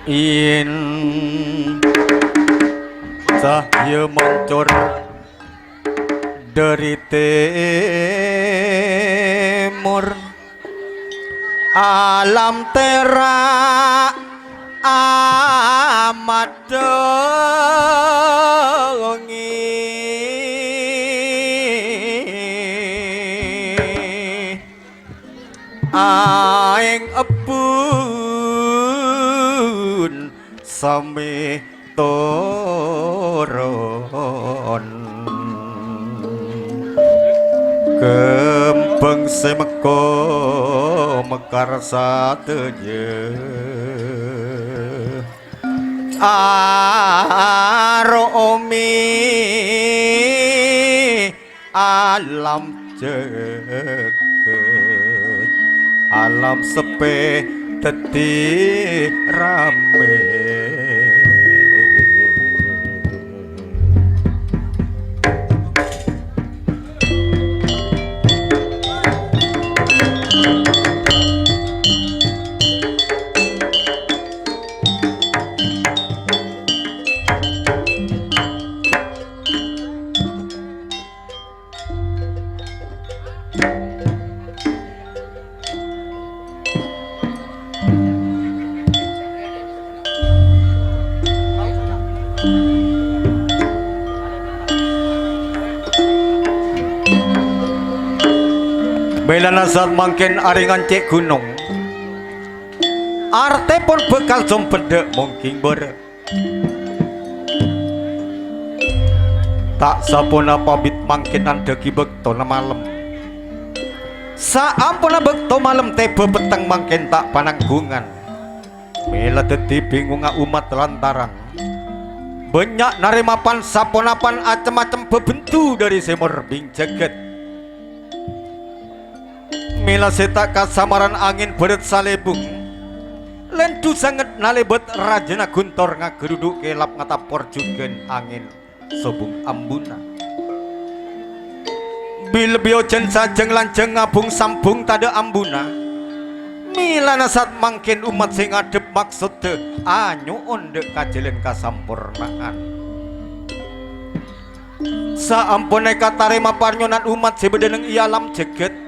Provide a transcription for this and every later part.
in cahya mancur dari timur alam terak amat dongi aing epun sami turun kembang semeko mekar satenya aromi alam jagat alam sepe dadi rame Belana saat mangken aringan cek gunung arte pun bekal jompedek mungkin ber tak sapuna pabit mangkenan degi bekto na malam saampuna bekto malam tebe peteng mangken tak pananggungan mela dadi bingung umat lantaran banyak narimapan saponapan acem-acem bebentu dari semur bing jagat mila setak kasamaran angin beret salebung lendu sangat nalebet rajana guntor ngageruduk kelap ngatapor jugen angin sobung ambuna bil biojen sajeng lanjeng ngabung sambung tada ambuna mila nasat mangkin umat sing ngadep maksud de anyu onde kajelen kasampurnaan saampune katarema parnyonan umat sebedeneng ialam jeget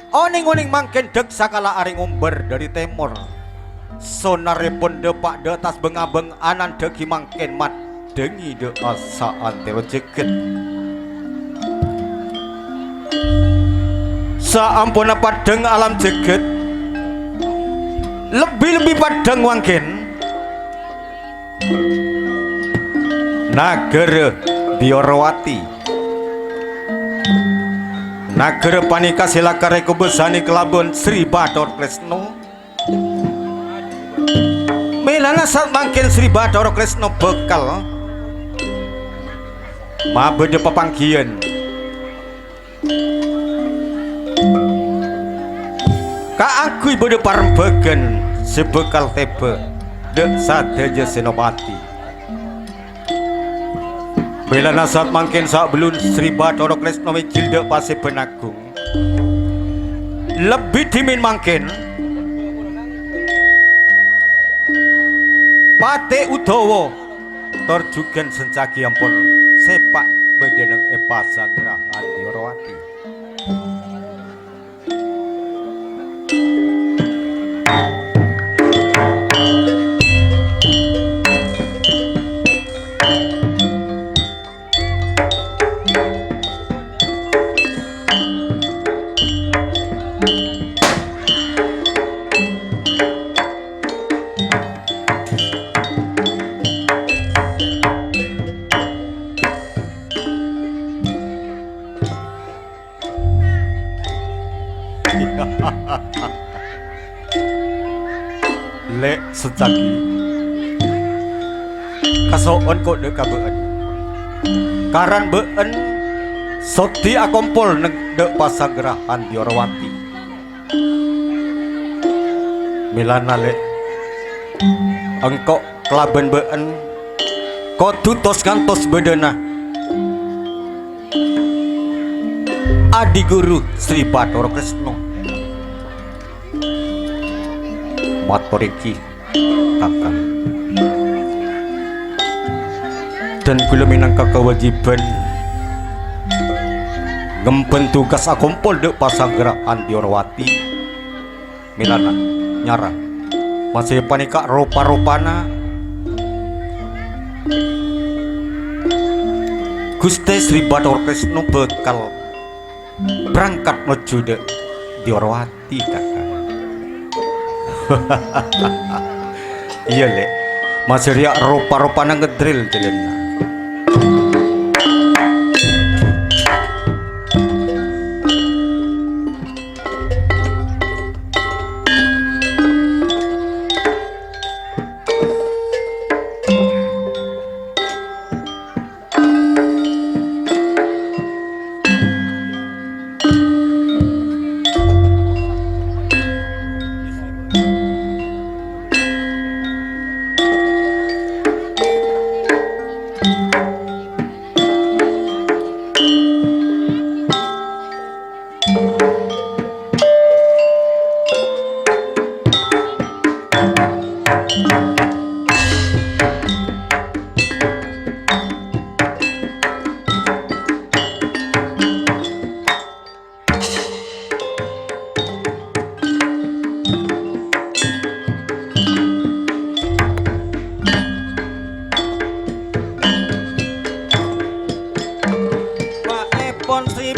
oning-oning mangken dek sakala aring umber dari temur sonaripun depak de tas bengabeng anan degi mangken mat dengi de asa antero jeget saampuna padeng alam jeget lebih-lebih padeng mangken nagara Diorawati nagara panika silakare kubesani kelabon Sri Bathara Kresna melana saat mangkin Sri Bathara Kresna bekal mabede pepanggian kaangkui bede parembagan sebekal tebe dek sadeja senopati belana saat mangkin saat belun Sri Bathara Kresna mijil dek pase penagung lebih dimin mangkin Pate Udawa terjugan sencaki ampun sepak bedeneng Epasagrahan Diorawati lek secaki kasoon kok dek kabeen karan been soti akompol neng dek Pasagrahan Diorawati milana lek engkok kelaben been kok tutos ngantos bedena adi guru Sri Bathara Kresna maturiki Kakang. Dan kula minangka kewajiban ngemben tugas akumpul dek pasanggerahan Diorawati milana nyara masih panika rupa-rupana Gusti Sri Bathara Kresna bekal berangkat menuju dek Diorawati kakang. Iya lek masih riak rupa-rupana ngedril jalannya.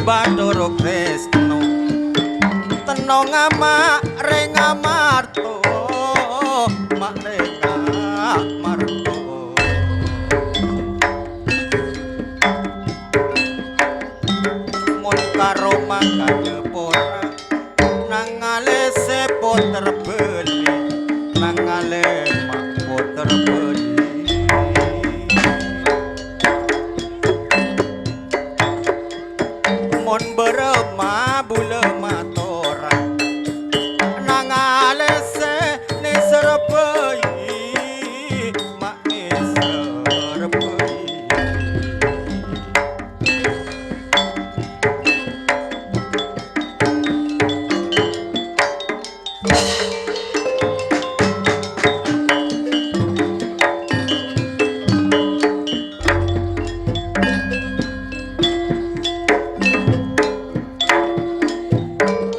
Bathara Kresna tena ngamak ring amarta mak ring amarta mun karo mangkane pora nang alese poter beli nang ale mak poter beli mon berema bulema tora nang alese ni serpai mak ni serpai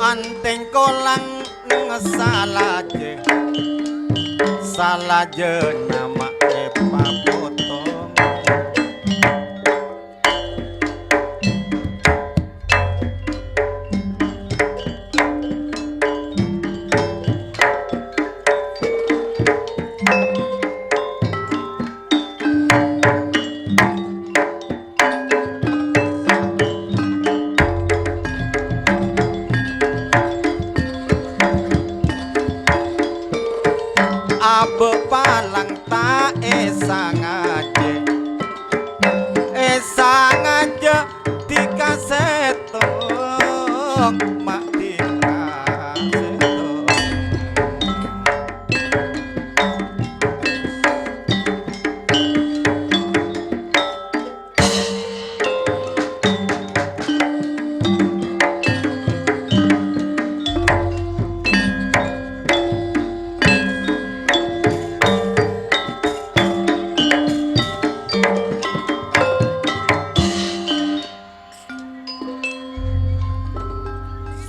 anteng kolang salaje nama papotong abe palang ta esang aja dikasetong mak dikasetong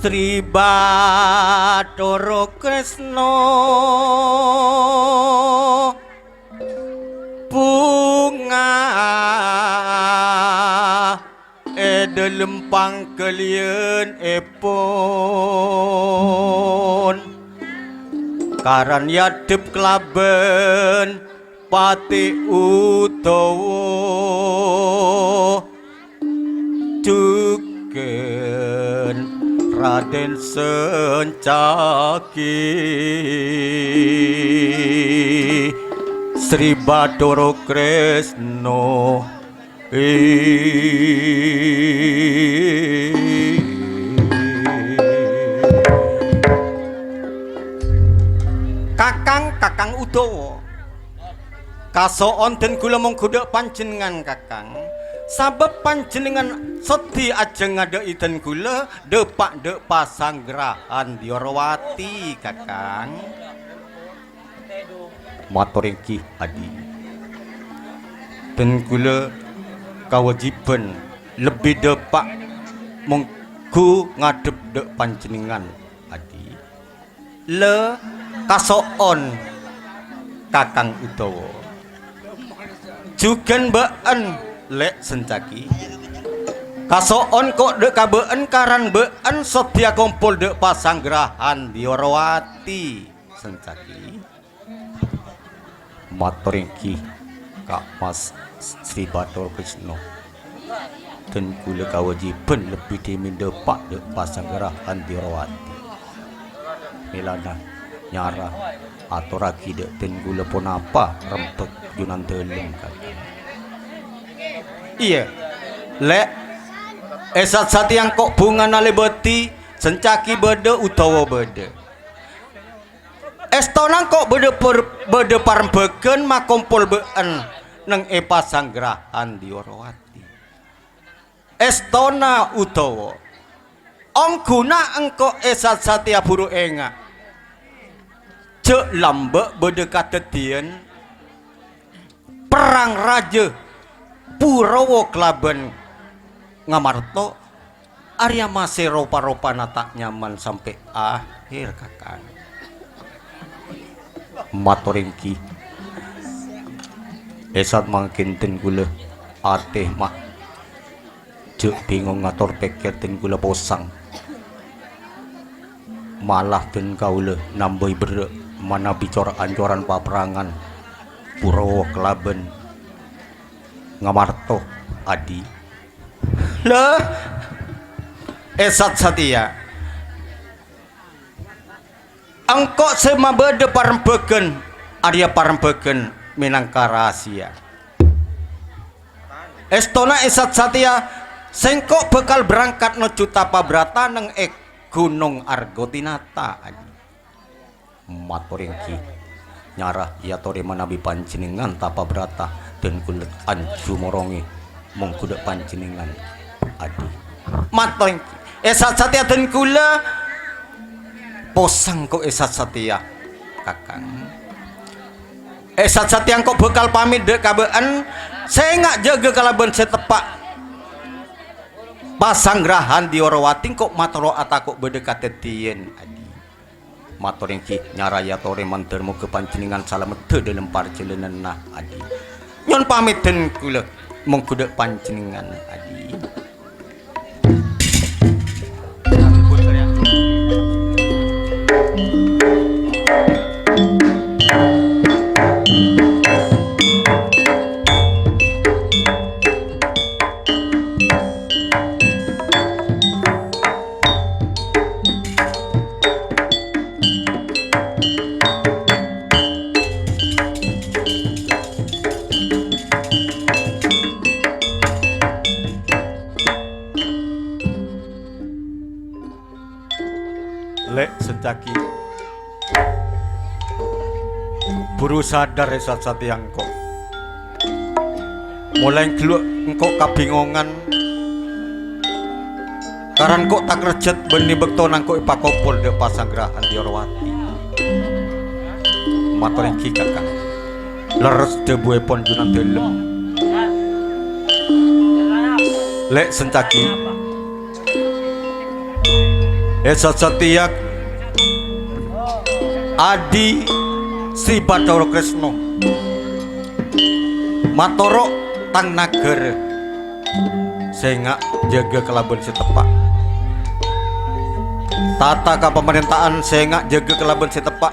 Sri Bathara Kresna bunga delempang kalian epon karan yadep kelaben pati utawa duken Raden Sencaki Sri Bathara Kresna Kakang Udawa kasoon den kula mung godhok panjenengan kakang sabab panjenengan sedhi ajeng ngadheki den kula depak-dek pasanggrahan Diorawati kakang Matur Ki Adi. Dan kula kawajiban lebih depak mengku ngadep dek panjenengan Adi. Le kasoon Kakang Udawa. Jugen been lek sencaki. Kasoon kok dek kabeen karan been setia kumpul dek pasanggrahan Diorawati sencaki. Matur Ki Kak Mas Sri Bathara Krisna. Dan kula kawajiban lebih dimindepak dek pasanggrahan Diorawati. Milana nyara atau ragi dek den kula pun apa rempek junan deleng kakang. Iya lek esat sati yang kok bunga nalebeti sencaki bede utawa bede estonang kok bede parembegen makumpul been neng pasanggrahan Diorawati estona utawa ongguna engko esat satya buru enga cek lambek bede kadedian perang raja Purawa kelaben Ngamarta Arya masih ropa-ropana tak nyaman sampai akhir kakang. Matur Ki esat mangkin ten kula ateh mah cek bingung ngatur pikir ten kula posang malah ten kaula nambah ber mana bicara ancoran paperangan Purawa kelaben Ngamarta Adi. Lah esat satya engkau semabede parembegen Arya parembegen minangka rahasia estona esat satya sengkok bekal berangkat nuju Tapabrata neng Gunung Argotinata Adi. Matur Ki nyarah ya tore manabi panjenengan Tapabrata dan kulit anju morongi mengkudak panjenengan Adi. Matur Ki esat satya dan kula posang kok esat satya kakang. Esat satya kok bekal pamit dek kabeen saya nggak jaga kalaban setepak pasanggrahan Diorawati kok matoro atakok bedekat tien Adi. Matur Ki nyaraya tore mandermu ke panjenengan salamet dalam parjalanan nah Adi. Nyon pamit den kula mengkudak panjenengan Adi. Lek sencaki buru sadar esat satya engkau mulai geluk engkau kabingongan karan kok tak rejet beni bekto nangkau ipakopol de pasanggrahan Diorawati. Matur Ki kakang leres debu epon junan delem lek sencaki esat satya Adi Sri Bathara Krisna matoro tang nagara sehingga jaga kelaban setepak tata kapemerintahan sehingga jaga kelaban setepak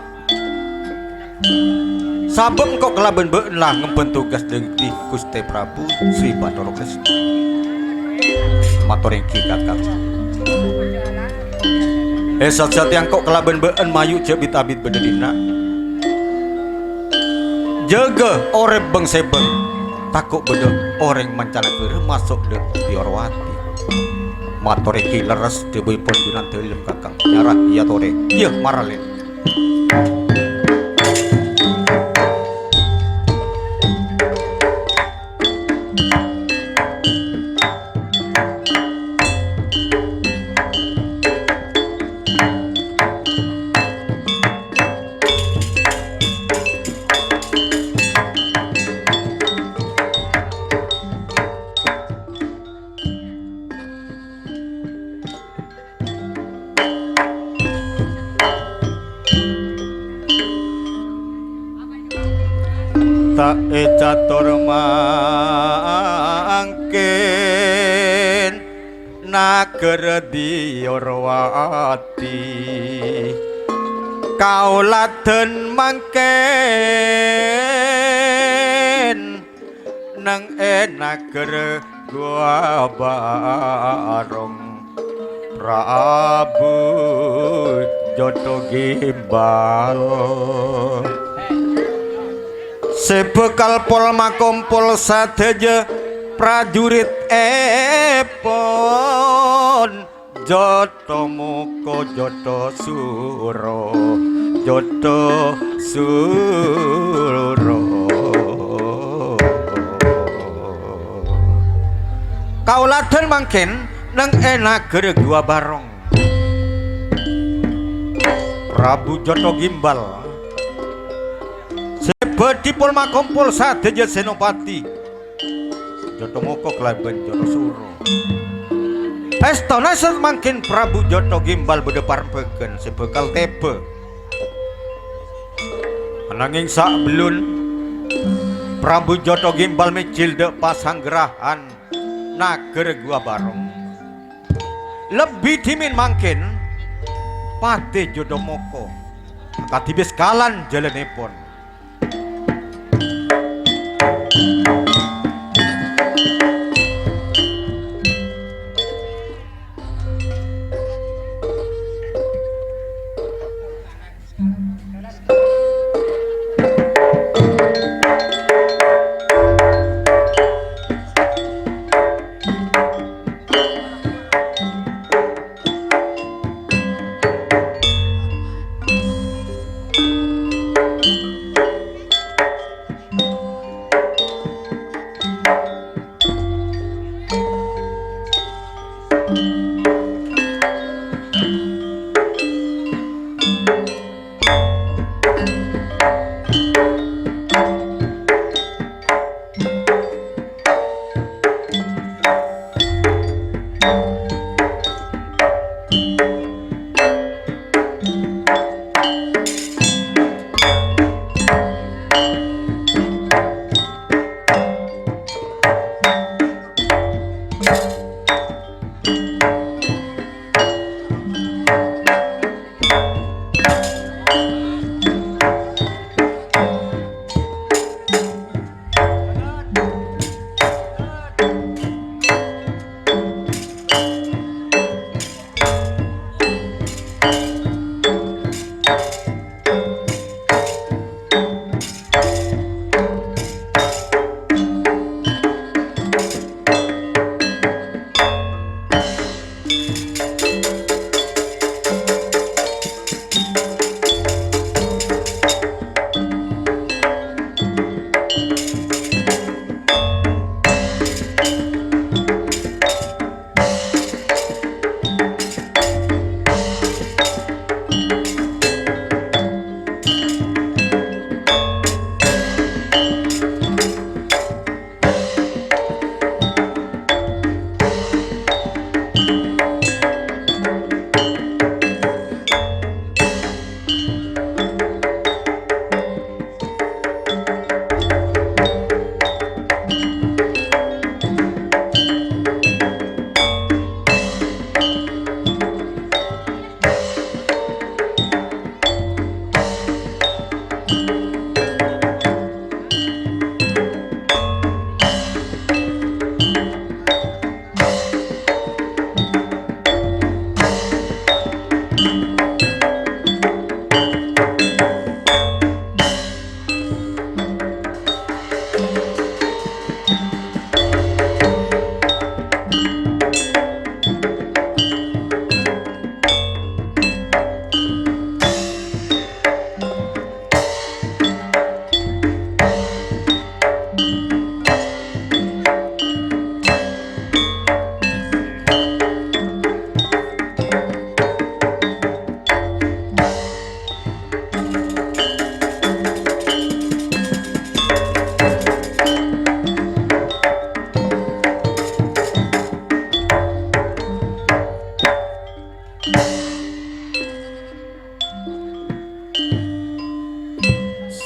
sabem kok kelaban beunlah ngemben tugas di Gusti Prabu Sri Bathara Krisna. Matur Ki kakang esat satya kok kelaban beun mayu jebit abit bededina jaga orep beng sebeng takut beda orang mancanegara masuk de Diorawati. Matur Ki leres dewe pun junan delem kakang nyarah iya tore iya maralen. tae catur mangkin nager Dyorwati kauladen mangkin nang nager gua barong Prabu Jodho Gimbal sebekal pol makumpul sadeja prajurit epon Jodho Muko Jodho Suro Jodho Suro kauladen mangkin nang nager gua barong Prabu Jodho Gimbal sebedipun makumpul sadeja senopati Jodho Muko kelaban Jodho Suro estana semangkin Prabu Jodho Gimbal bedepar peken sebekal tebe ananging sak belun Prabu Jodho Gimbal micil dek pasanggrahan nager gua barong lebih dimin mangkin Patih Jodho Muko katibis kalan jalanipun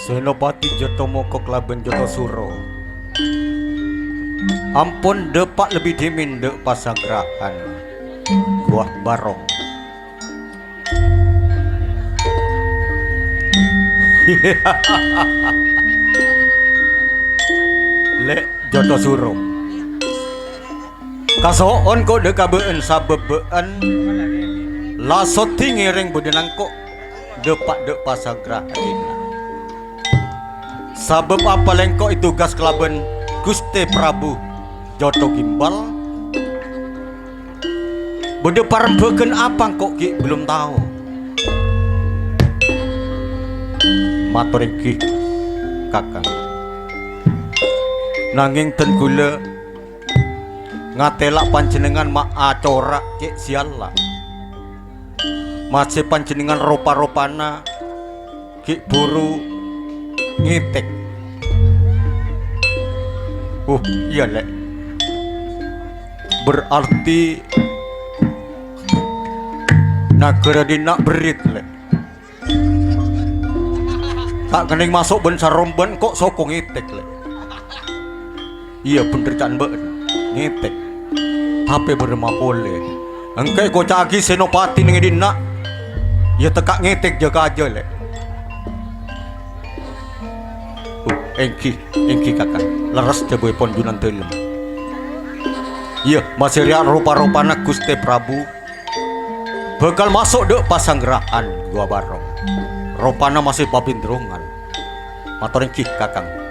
Senopati Jotomoko kelaben Jotosuro ampun depak lebih dimin dek pasagrahan Guah Barong. Lek Jotosuro kasoon kok dek kabeen sabebeen lasot ngiring budenang kok depak dek pasagrahan. Sabab apa lengkok itu gas kelaben Gusti Prabu Joto Gimbal bede parembeken apa kok ki belum tahu. Matur iki Kakang nanging ten gula ngatelak panjenengan mak acorak cek siala masih panjenengan ropa-ropana ki buru ngitik. Iya lek berarti nagara dinak berit lek tak kening masuk ben saromben kok sokong ngitik lek. Iya bener can mbak ngitik tapi berema boleh engkai kok cagi senopati ning dinak ya tekak ngitik jaga aja lek. Engki Kakang leres jagoy pon junan telem. Iya masih riak rupa-rupana Gusti Prabu bakal masuk dek pasanggerahan Gua Barong rupana masih babindrongan. Matur engki Kakang.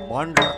Mandra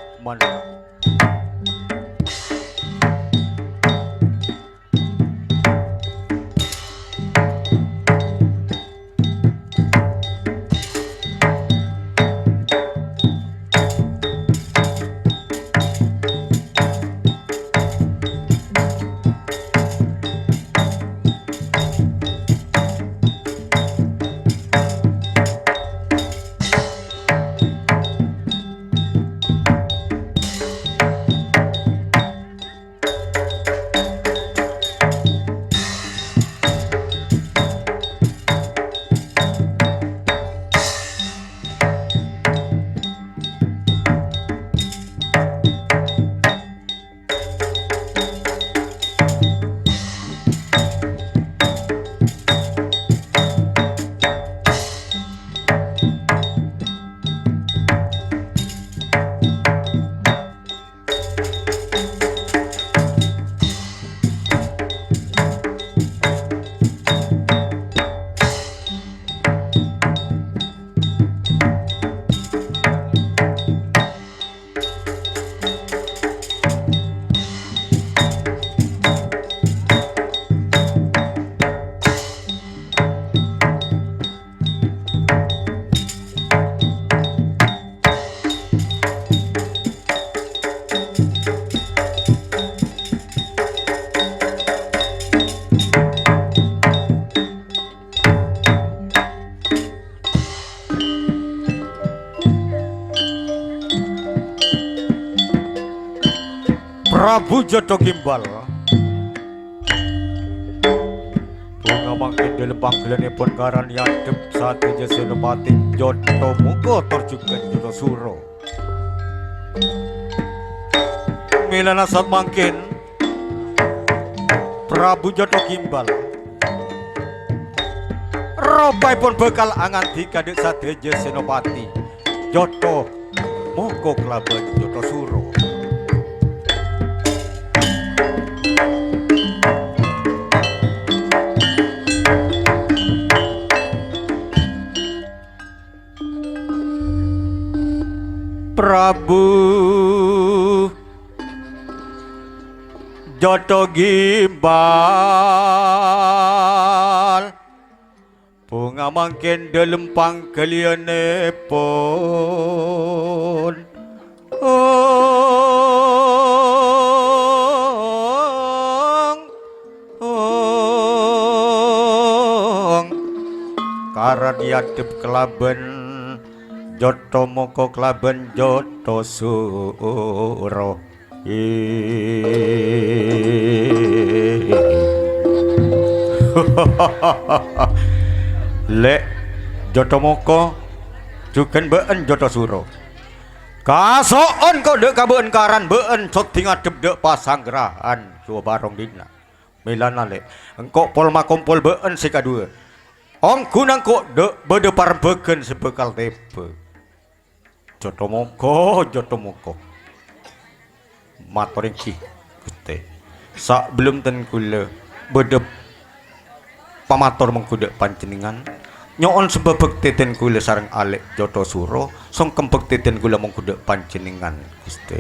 Prabu Joto Gimbal bunga makin dalam panggilanipun karan yadep saat aja Senopati Joto Muko terjugan Joto Suro milana saat makin Prabu Joto Gimbal ropai pun bekal angan dikadek saat aja Senopati Joto Muko kelaban Joto Suro. Prabu Joto gimbal bunga mangken dalem pangkalianipun karadiadep kelaben Joto Moko kelaben Joto Suro Lek Joto Moko juken beun Joto Suro kasoon kok dek kabeun karan beun soti ngadep dek pasanggrahan Gua Barong dina milana lek engkok pol makompol beun si kadua ongku nangkok dek bedepar beken sebekal tepe Joto Moko matoring ki Gusti sak belum ten kula bedep pamator mengkuda panjenengan nyoon sebebek teten kula sareng alek Joto Suro song kempek teten kula mengkuda panjenengan Gusti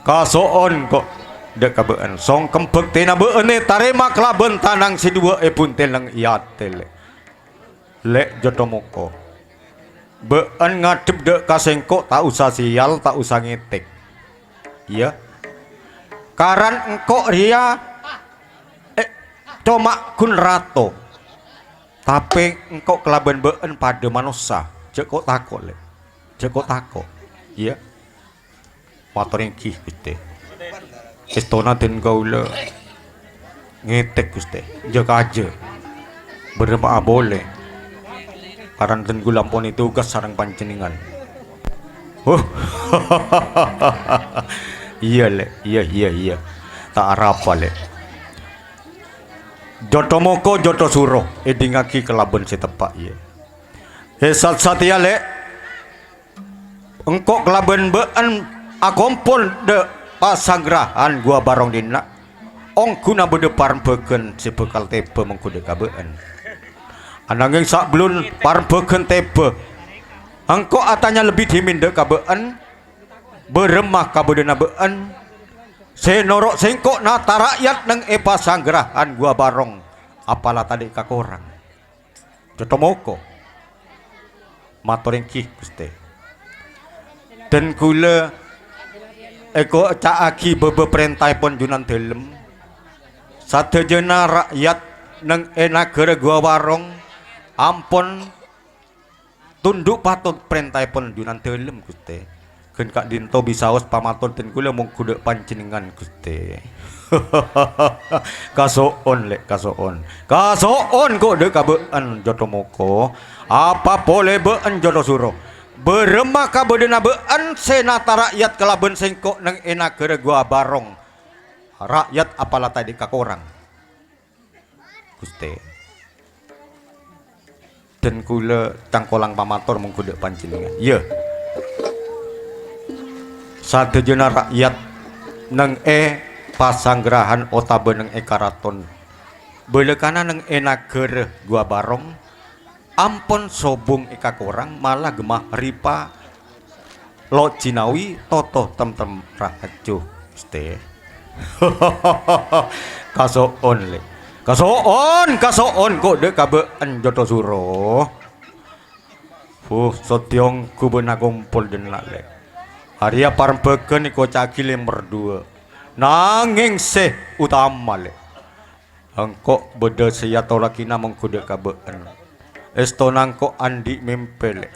kasoon kok dek kabeun song kempek tena beune tarema kelaben tanang sidua punten lang iatel lek Joto Moko beun ngadep dek kasengkok tak usah sial tak usah ngetek iya karan engkok ria coma kun rato tapi engkok kelaban beun pada manusia cek kok takok lek cek kok takok iya motor yang kih Gusti istona den gaula ngetek Gusti jaga aja berema boleh karan den gula lamponi tugas sareng panjenengan iya lek iya tak arapa lek Joto Moko Joto Suro edingaki kelaben setepak iya hesat satya lek engkok kelaben beun akompol de pasanggrahan Gua Barong dina ongkuna bedepar beken sebekal tepe mengkude kabeun ananging sak belun parbeken tepe engkau atanya lebih diminde kabeun beremah kabedena beun senorok sengkok nata rakyat neng epa sanggrahan Gua Barong apalah tadi kakorang Joto Moko matoring kih Gusti dan kula eko caaki bebe perentai pun junan delem sadejena rakyat neng enagara Gua Barong ampun tunduk patut perintah pun junan delem Gusti gen kak dinto bisaos pamatur den kula mung kudu panjenengan Gusti kasoon lek kasoon kok dek kabeun Joto Moko apa boleh beun Joto Suro beremah kabedena beun senata rakyat kelaben sengkok neng enagara Gua Barong rakyat apalah tadi kakorang Gusti dan kula cangkolang pamator mengkuda panjenengan iya sadejena rakyat neng pasanggrahan otabe neng karaton belekana neng nagara Gua Barong ampun sobung kakorang malah gemah ripa lo Cinawi toto tem-tem rahajo Gusti kasoon lek kasoon kok dek kabeun Joto Suro sotyong kubena kumpul den lek Arya parbeken iko cakile merdua nanging seh utama lek engkok beda sia tolakina mengkuda kabeun estonangko andi mempel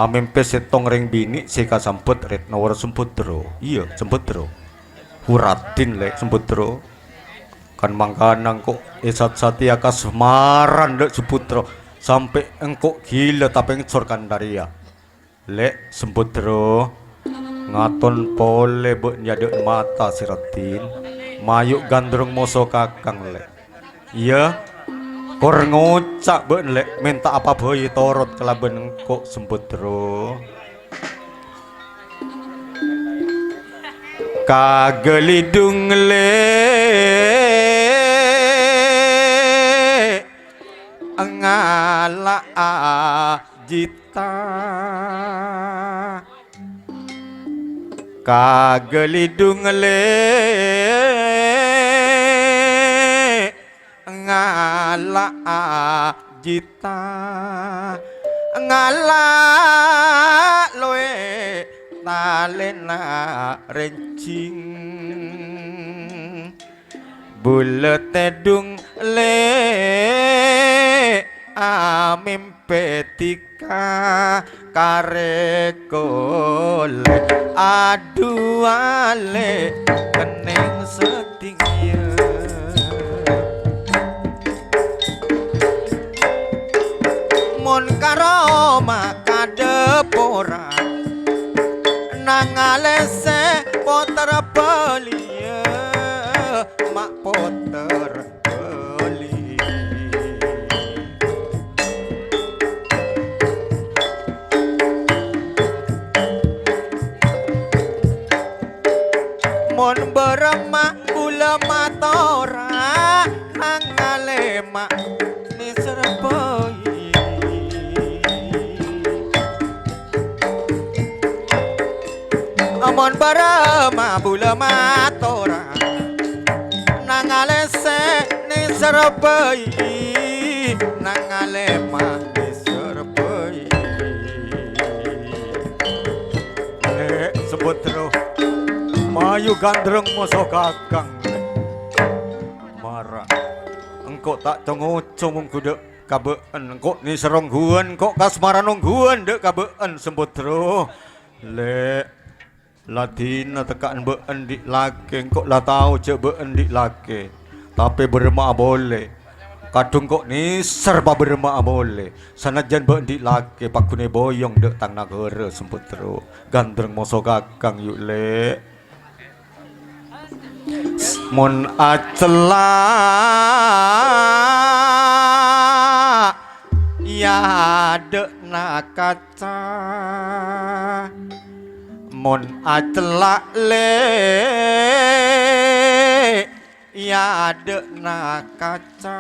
amempe setong ring bini seka sampet retno war semputro iya semputro huratin lek semputro kan mangkanang kok esat satya kasmaran dek seputro sampai engkok gila tapi ngecor kandaria lek semputro ngaton pole be nyadek mata siratin mayuk gandrung moso kakang lek iya kor ngocak be lek minta apa bayi torot kelaben engkok semputro kagelidung le ngala jita kagelidung le ngala jita ngala loe talena rencing bulet tedung le amimpetika karekole aduale kening setingnya mon karo makadepora nangalese poter belia mak poter beli mon berema gula matora nangale mak ni serbai amon berema gula matora nangalese ni serbai nangale mak ni serbai sebut terus Mayu gandreng moso kakang marah engkau tak cengoco mung kudu kabeen engkau ni serong guan kok kasmaran nungguan dek kabeen sembut terus le ladina tekan been di lake engkau lah tahu cek been di lake tapi berema boleh kadung kok ni serba berema boleh sanajan been di lake pakune boyong dek tang nagara sembut terus gandreng moso kakang yuk le mon acela ya dekna kaca mon acela le ya dekna kaca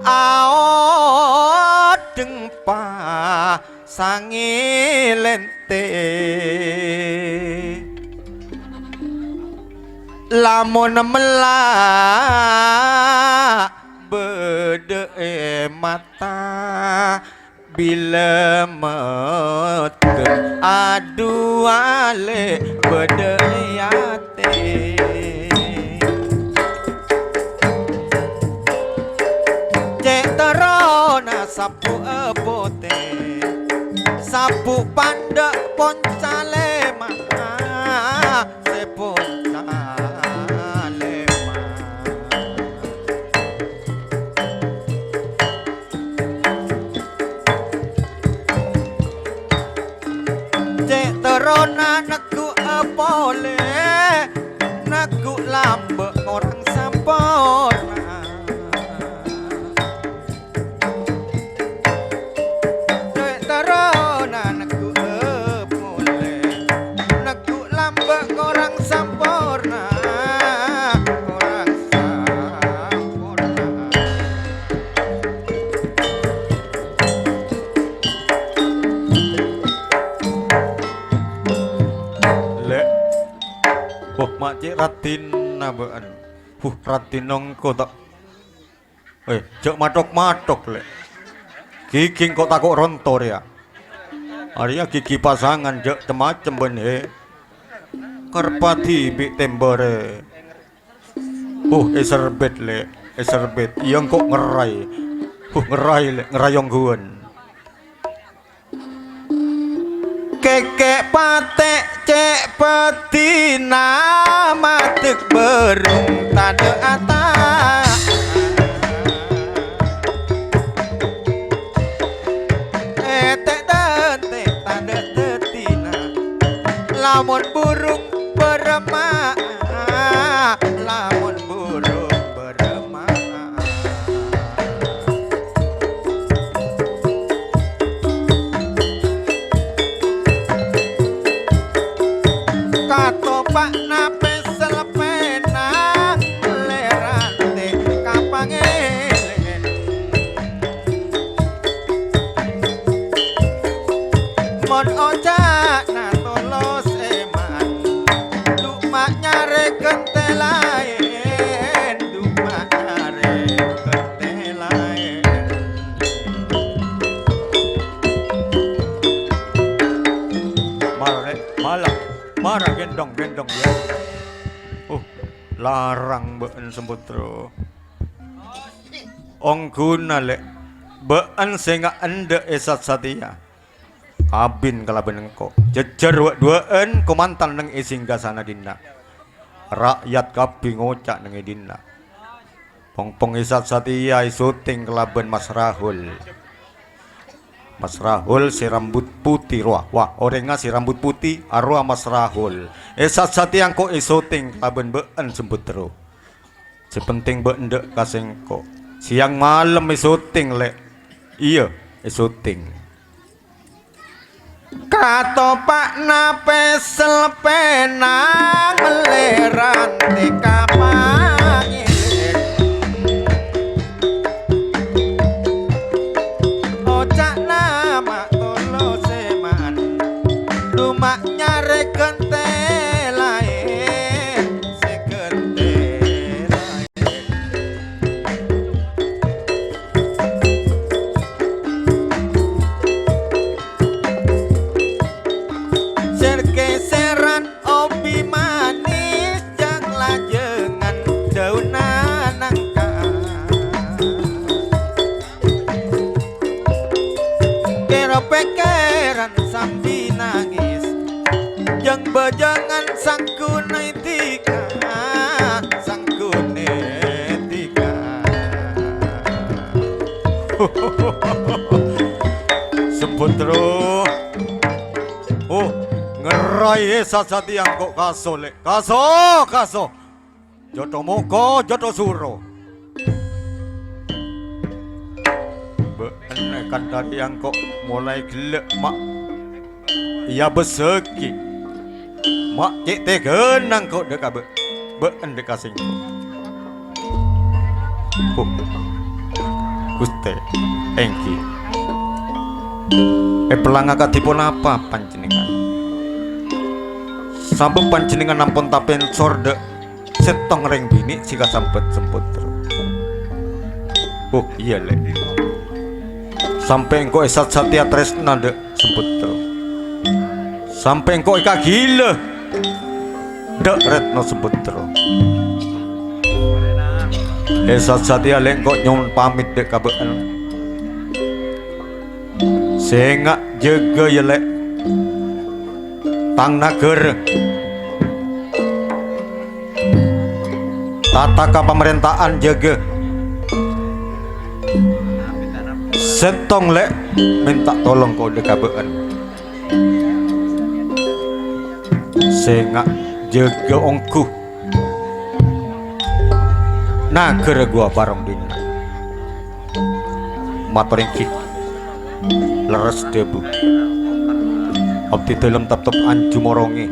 aodeng pa sangi lente lamun melak bede mata bila meten aduale bede yate cek terona sapu epote sapu pandek poncale mah seponcale Terona naku apole naku lambe orang sampurna terona naku apole naku lambe orang sampurna orang sampurna oh makcik ratin nabaan ratin nongko tak jek matok-matok le gigi kok takut rontor ya Arya gigi pasangan jek temacem ben kerpati bi tembore eserbet le eserbet iya kok ngerai ngerai le ngerayong guan kekek patek cek petina matek berung tade atas tek dente tade tetina lamun burung berema lamun burung berema katopak nape selepena le be'en sembutro. Ongguna lek be'en sing endek esat satia. Abin kalaben engko. Jejer dueen komantan neng isinggasana dina. Rakyat kabeh ngocak neng dina. Pong-pong esat satia syuting kelaben Mas Rahul. Mas Rahul si rambut putih wah orenga si rambut putih arwah Mas Rahul. Esat satia engko syuting kelaben be'en sembutro. Sepenting be'endek kasengko. Siang malam syuting lek. Iya syuting. Katopak napesel penang meleran tekapangin ocak nama tolo seman lumak nyare kente lain sekente lain sergeseran obi manis jang lajengan daunan nangka kero pekeran sambil nangis jang bajangan sangkunai tika sangkunai tika Sembutro ngerai esat yang kok kaso lek kaso jodoh moko jodoh suro benekan tadi yang kok mulai gelek mak iya beseki mak cek tegenang kok deka been deka sing Guste engki pelanga katipun apa panjenengan sampai panjenengan nampun tapen sorde setong reng bini sika sampet semput terus. Iya le. Sampai engkau esat satia tresna dek semput terus. Sampai engkau ika gila dek retno semput terus. Esat satia le engkau nyumun pamit dek kabeen. Sengak jaga ya le. Tang nager tata pemerintahan jaga setong lek minta tolong kau dekabeen sengak jaga ongku nager gua bareng dina matoringki leres debu abdi dalam tetep anju morongi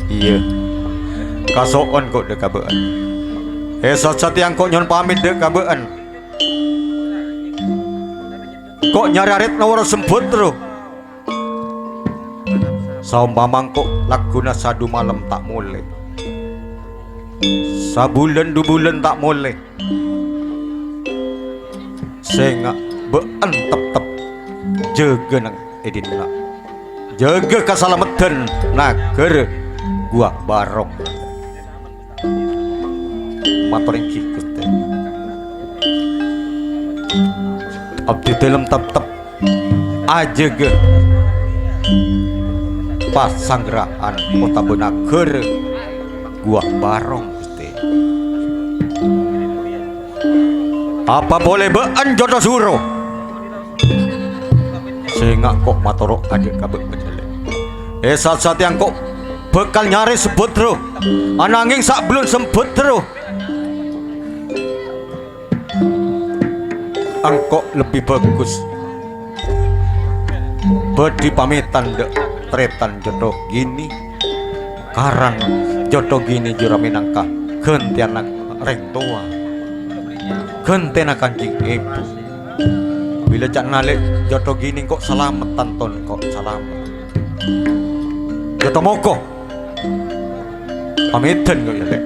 iya kasoon kok dek kabeen esat yang kok nyon pamit dek kabeen kok nyari nawar semput terus saumpamang kok laguna sadu malam tak mulai sabulan 2 bulan tak mulai sengak bean tep jaga nang edina jaga keselamatan nager gua barong matoring kikut abdi dalam tep aja ge pasanggrahan kota benager gua barong apa boleh bean jodoh suruh sehingga kok matorok adik kabek penjelek saat yang kok bekal nyari sebut terus ananging sak belum semput terus angkok lebih bagus bedi pamitan dek tretan jodoh gini karang jodoh gini juraminangka gentian reng tua gentena kanjing ibu bila cak nalik jodoh gini kok selamat tanton kok selamat jodoh moko pamitan kok ya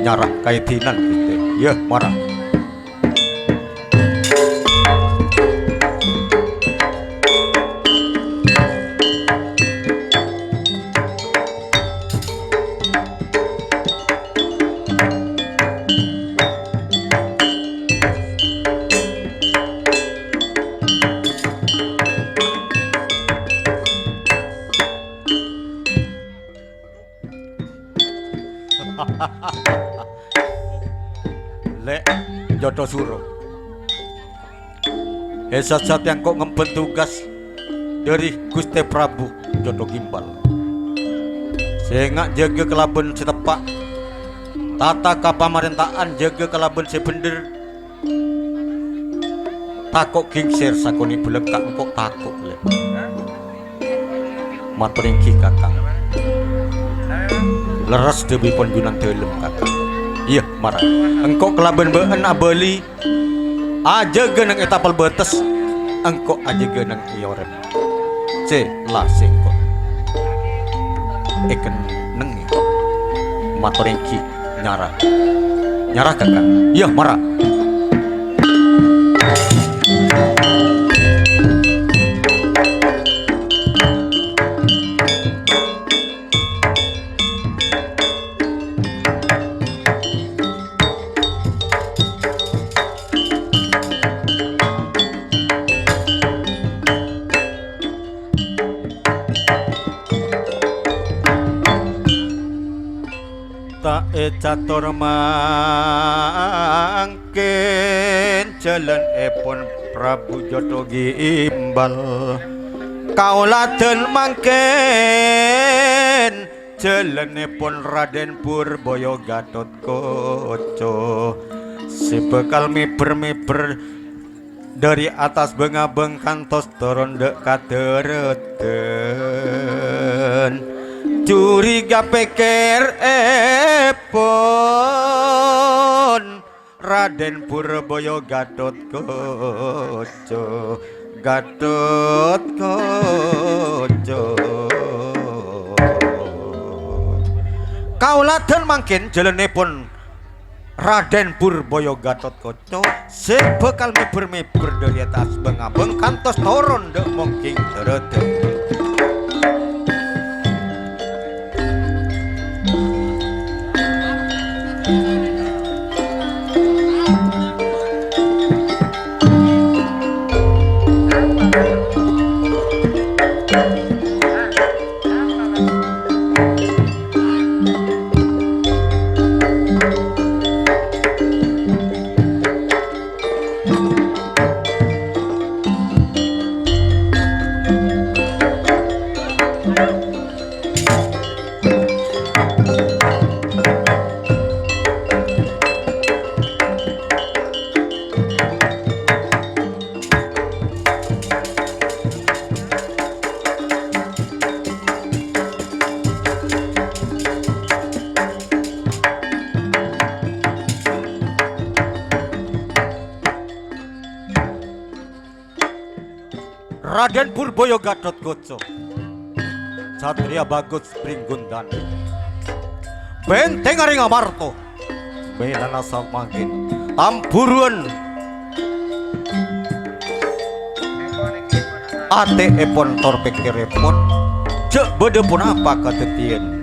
nyarah kaitinan gitu ya marah Lek Joto Suro. Esat-sat yang kok ngemben tugas dari Gusti Prabu Joto Gimbal. Sehingga jaga kelaben setepak tata kapamerintahan jaga kelaben sebender takok gingser sakoni belekak engkok takok le matur inggih kakang leres dewi ponjunan dalem kakang iya marah engkok kelaben been abeli aja geneng etapal betes engkok aja geneng iorem c lah singkok eken neng matur inggih nyarah kakang iya marah catur mangken jalan epon Prabu Joto Gimbal kauladen mangken jalan epon Raden Purbaya Gatotkaca si bekal miber dari atas bengabeng kantos turun dek kadereten curiga pikir epon Raden Purbaya Gatotkaca kauladen mangkin jalanipun Raden Purbaya Gatotkaca sebekal miber dari atas bengabeng kantos turun dek mungking tereten Raden Purbaya Gatotkaca Satria Bagus Pringgondani Benteng Aring Amarta Melana samangkin Tamburuan ate epon tor pikiripun cek bede pun apa kadetien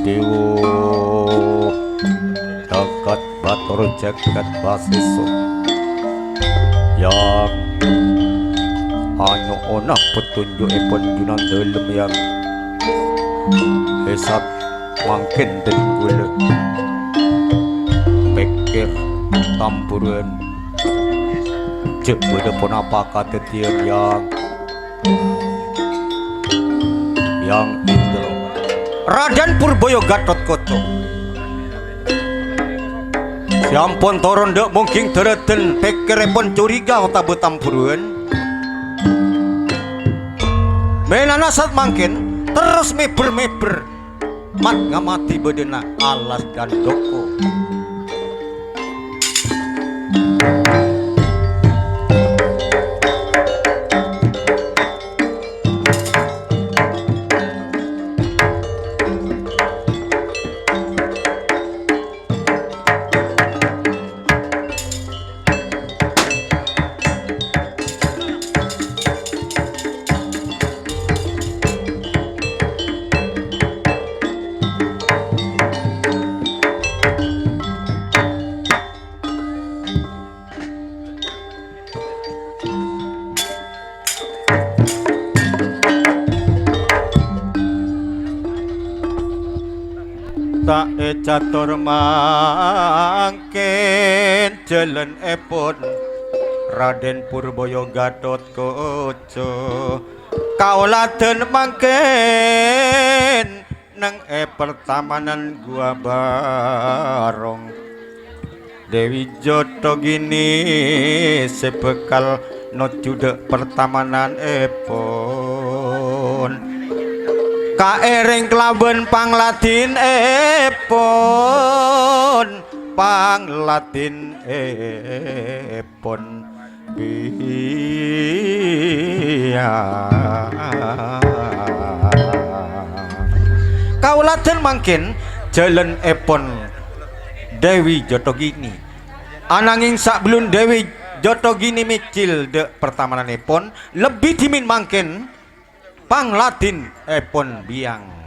Dewo jagat batur jagat basiso yang hanya onak petunjuk epon junan dalam yang esat mangkin dan gula pikir tamburan cek beda pun apa kata tiang yang itu Raden Purbaya Gatotkaca siampun turun dek mungkin tereten pikiripun curiga kota betampuruan melana saat mangkin terus meber mat ngamati bedena alas dan doko tak catur mangken jalan epon Raden Purbaya Gatotkaca kauladen mangken nang pertamanan gua barong Dewi Jotogini sebekal no judek pertamanan epon kaering kelaben panglatin epon panglatin epon biya kauladen mangkin jalan epon Dewi Jotogini ananging saklun Dewi Jotogini micil de pertamanan epon lebih dimin mangkin panglatin epon biang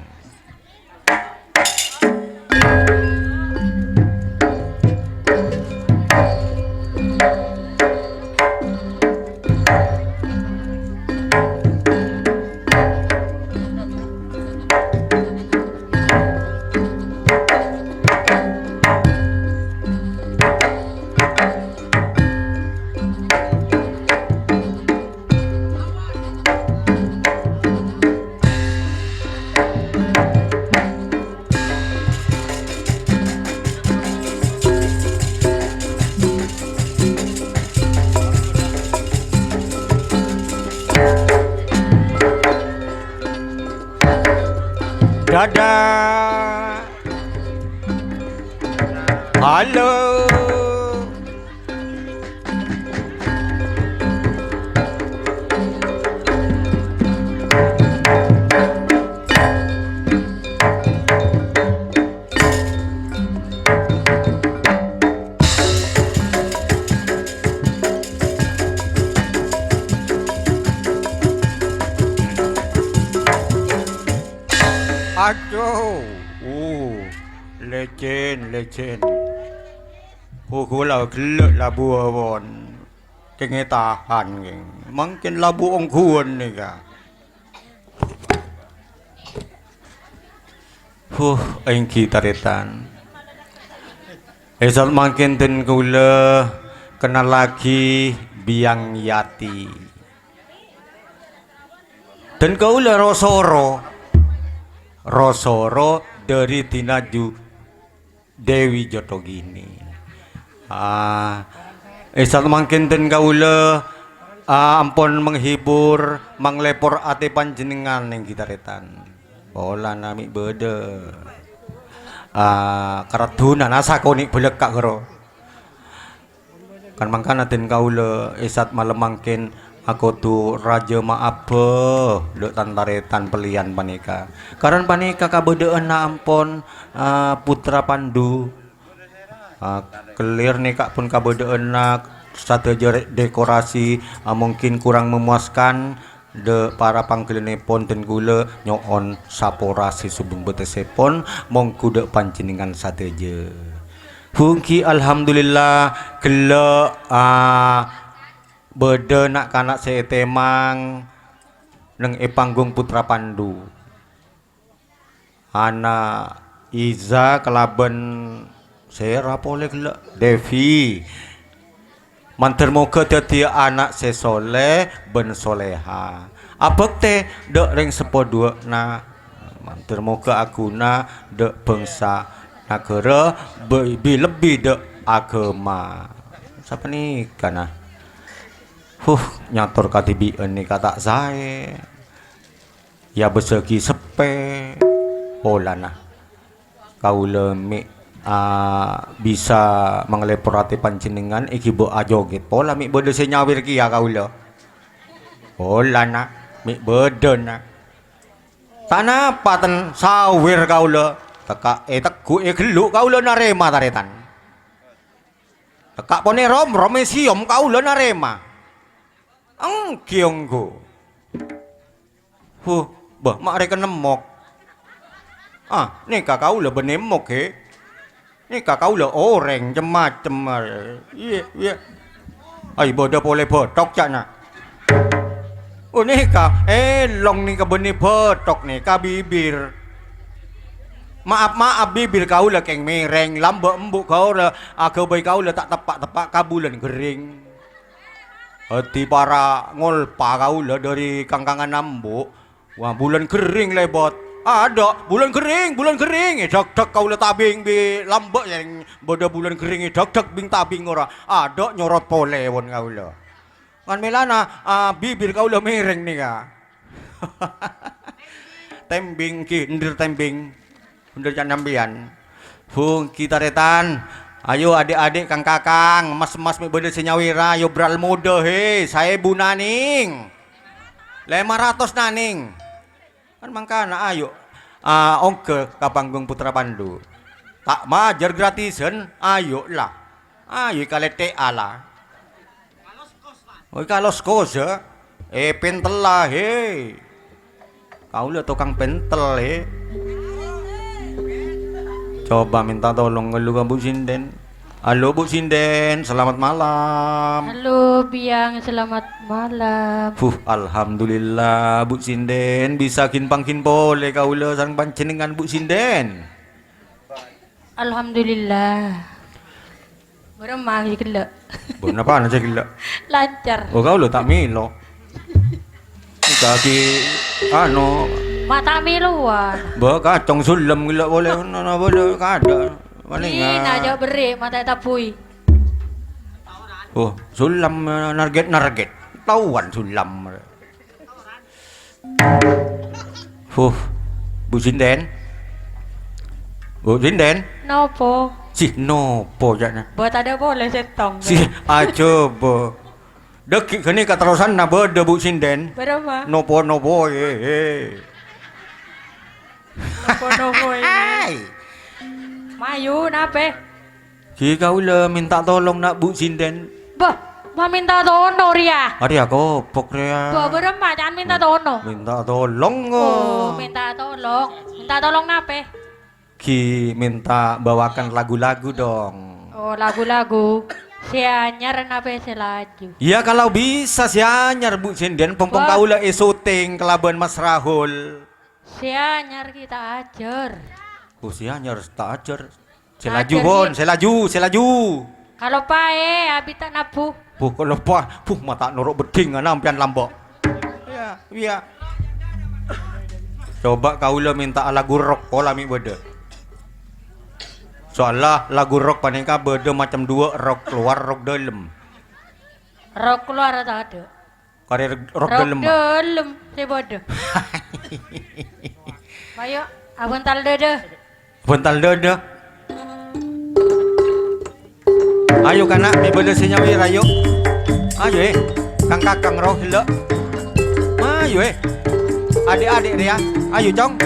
dadah halo aduh lecen kula gelek labu awon kenge tahan keng mungkin labu ongkuan nih ka engki taretan esok makin ten kula kenal lagi biang yati dan kula Rosoro dari tinaju Dewi Jotogini esat mangkin den kaula ampun menghibur manglepor ate panjenengan ning gitaretan pola nami bede karadunan asakoni belek kak gero kan mangkana den kaula esat malam mangkin aku tu raja maaf dek tantaretan pelian panika karena panika kabedeen na ampon putra Pandu clear nih kak pun kabedeen na strategi dekorasi mungkin kurang memuaskan de para pangkelinepon dan gula nyoon saporasi subung betesepon mongku dek panjenengan sateje hungki alhamdulillah gele bede nak kanak setemang neng panggung putra Pandu ana Iza kelaben saya rapole gele Devi manter moga dadi anak sesoleh ben soleha abek teh dek ring sepodua na manter moga aguna dek bangsa negara lebih dek agama siapa nih kana nyatur katibian nih kata saya ya besegi sepe polana kaula mi bisa mengleporati panjenengan iki bo ajoget pola mi bede senyawir ki ya kaula polana mi bede na tanah paten sawir kaula teka teku geluk kaula narema taretan teka pone rom siom kaula narema Kionggo bah mak rek nemok nih kakau le benemok he nih kakau le oreng macem iya ai bodo boleh botok cakna nih ka long nih ka beni botok nih ka bibir Maaf bibir kau lah keng mereng, lambak embuk kau lah, aku baik kau lah tak tepak kabulan kering. Hati para ngolpa kau lah dari kangkangan nambuk, wah bulan kering lebot. Ada bulan kering, dak kau lah tabing bi lambak yang bodoh bulan kering dak bing tabing ora. Ada nyorot pole won kau lah. Kan melana, bibir kau lah mereng nih ka. Tembing ki, ndir tembing. Bener jangan nambian. Kita retan. Ayo adik-adik kang kakang, mas-mas mi bener senyawira, ayo bral muda he, saya Bu Naning. 500 Naning. Kan mangkana ayo. Ongke ka panggung Putra Pandu. Tak majar gratisan, ayo lah. Ayo kalete ala. Oi kalos kos ya. Pentel lah he. Kau lah tukang pentel he. Coba minta tolong lu ke Bu Sinden. Halo Bu Sinden, selamat malam. Halo Biang, selamat malam. Alhamdulillah Bu Sinden bisa kinpangkin boleh kau le sang panjenengan Bu Sinden. Alhamdulillah. Beremah sih gila. Kenapa aja gila? Lancar. Oh kau lo tak milo. Kaki mata miluan. Kacang sulam gila boleh boleh kada. Ini aja beri mata tapui. Oh, sulam narget. Tauan sulam. Bu Sinden. Nopo? Si nopo jana. Buat ada boleh setong. Si coba. Dek kini keterusan na beda Bu Sinden. Berapa? Nopo Nopo ini. Mayu nape? Si kau le minta tolong nak Bu Sinden. Bah, mau minta tolong Ria. Hari aku pok Ria. Bah, berapa jangan minta tolong. Minta tolong. Oh, minta tolong. Minta tolong nape? Ki minta bawakan lagu-lagu dong. Oh, lagu-lagu. Si anyar nape selaju. Ya kalau bisa si anyar Bu Sinden pompong kau le syuting kelaban Mas Rahul. Si anyar kita ajar. Oh si anyar tak ajar. Selaju bon, selaju. Kalau pae abis tak napu. Kalau pa, mata norok beding nampian lambok. Iya. Coba kau le minta lagu rock kola mi beda. Soalnya lagu rock panengka beda macam dua, rock keluar, rock dalam. Rock keluar atau ada? Karir rock dalam. Rock dalam, saya bodoh. Ayo, bental dada. Bental dada. Ayo kanak, mi beda senyawi rayo. Ayo kang kakang roh hila. Ayo adik-adik dia. Ayo cong.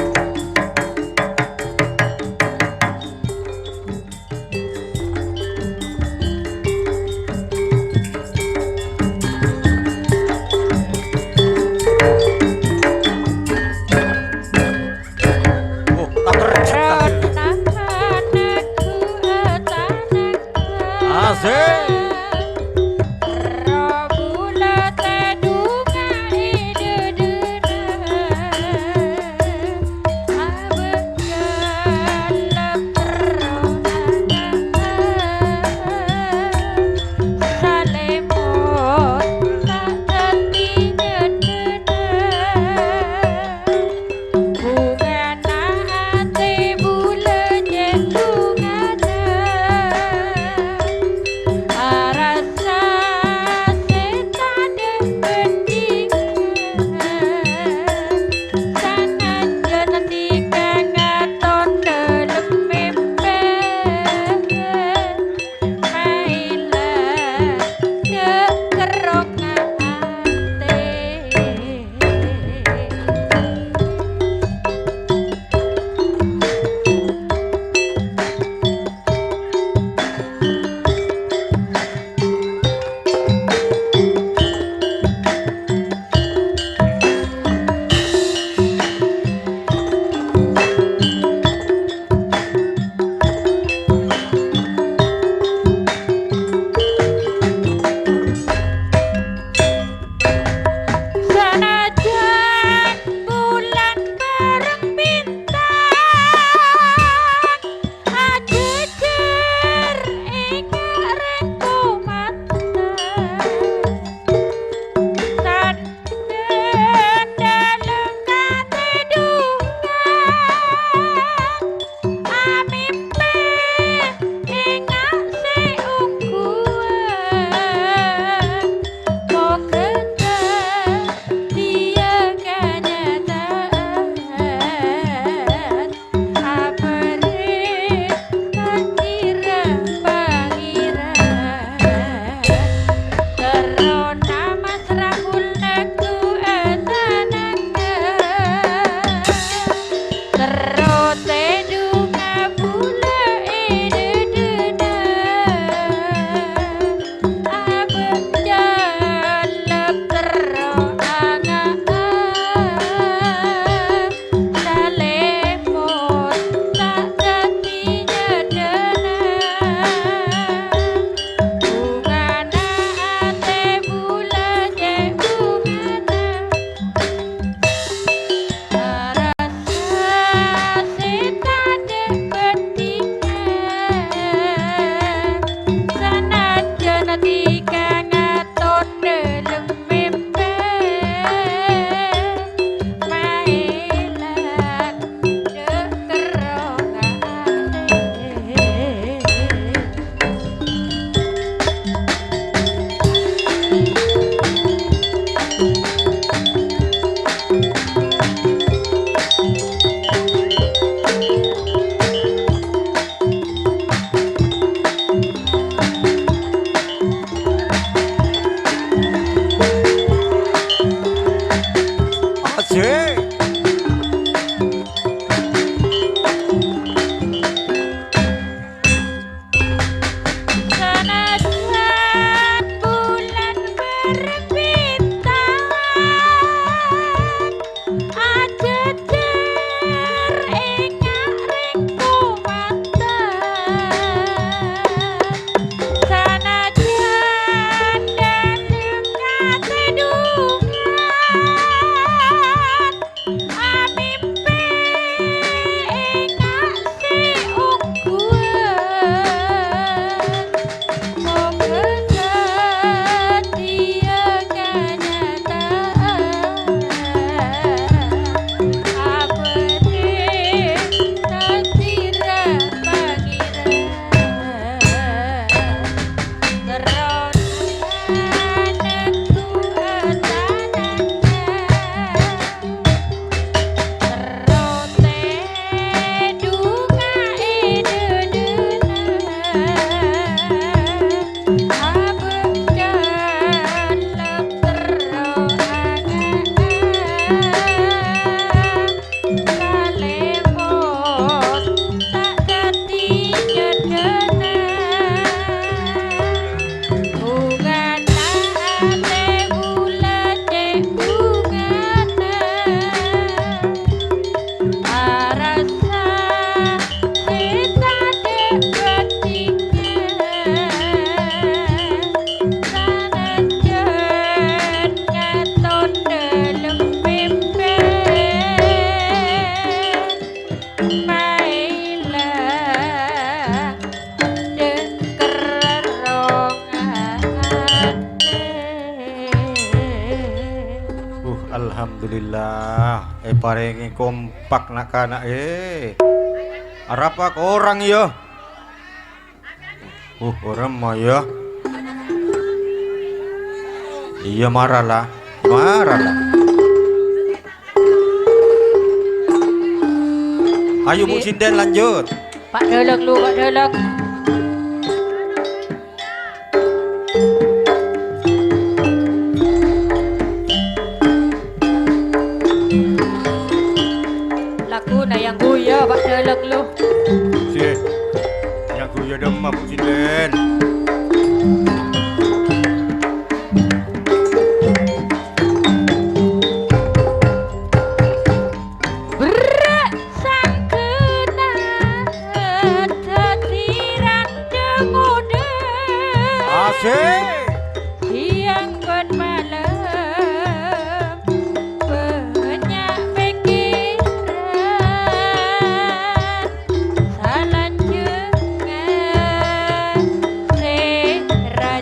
Alhamdulillah, paringi kompak nak kana Arapa orang ya? Orang mah ya. Iya marah lah. Ayo Bu Sinden lanjut. Pak Delek lu, Pak Delek. Yang guya Pak Delek lu. Si, yang guya demam Bu Sinden. Berat sangkena tetiran demude. Asik. Yang bermalam banyak pikiran salanjungan sera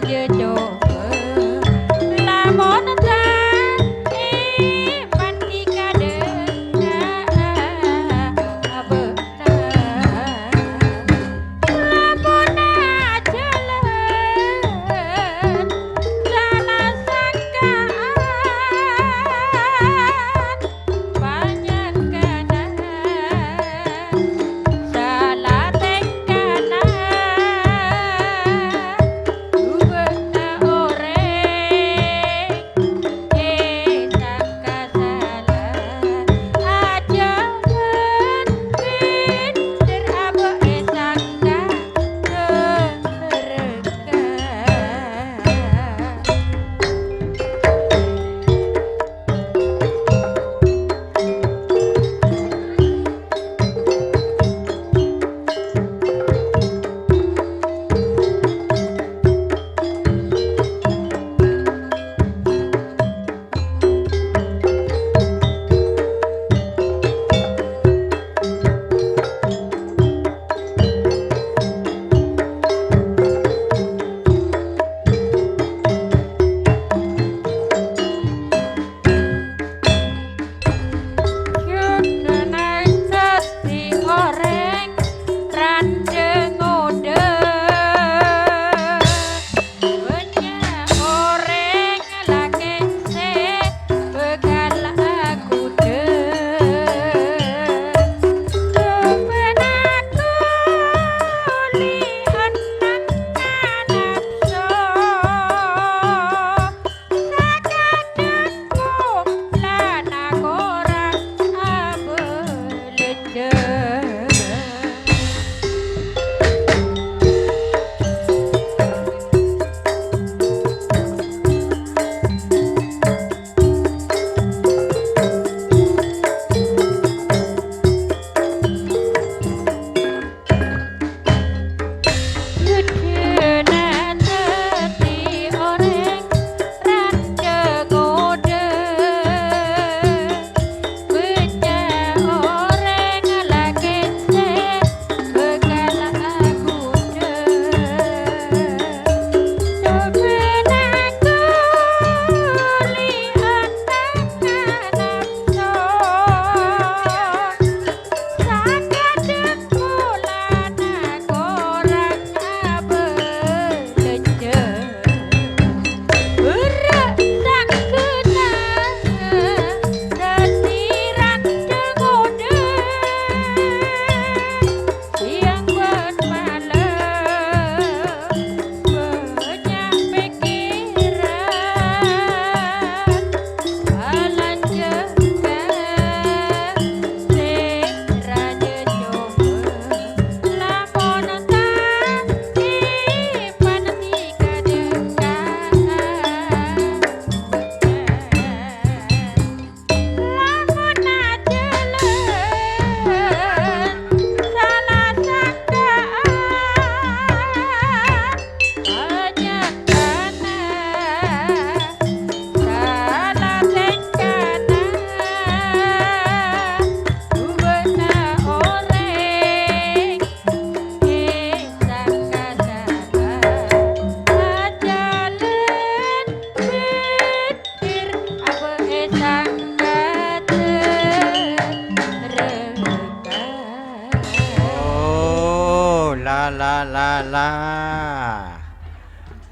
la.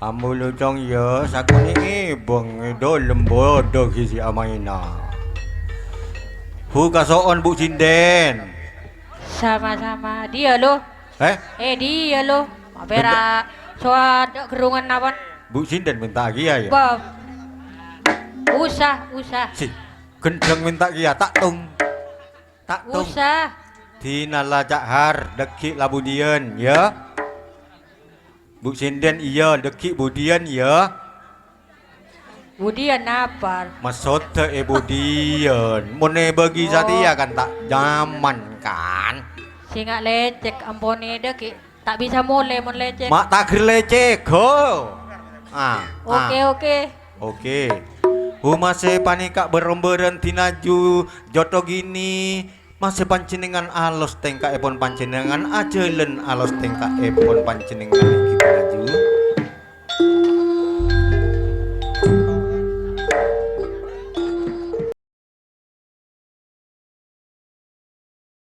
Amu lucong ya sakuni ibong do lembodo kisi amaina. Hu kasoon Bu Sinden. Sama-sama. Dia lo. Dia lo. Mapera soal gerungan nawan. Bu Sinden minta gia ya. Bab. Usah. Si gendeng minta gia tak tung. Usah. Tina la jahar deki labudian ya. Bu Sinden iya deki budian ya. Budian apa? Maksud budian. Mone bagi satia kan tak zaman kan. Singa lecek ampone deki. Tak bisa mulai mon lecek. Mak tak lecek go. Oke. Humase panika beromberan tinaju joto gini. Masih pancinengan alos tengka epon pancinengan ajelen alos tengka epon pancinengan kita laju.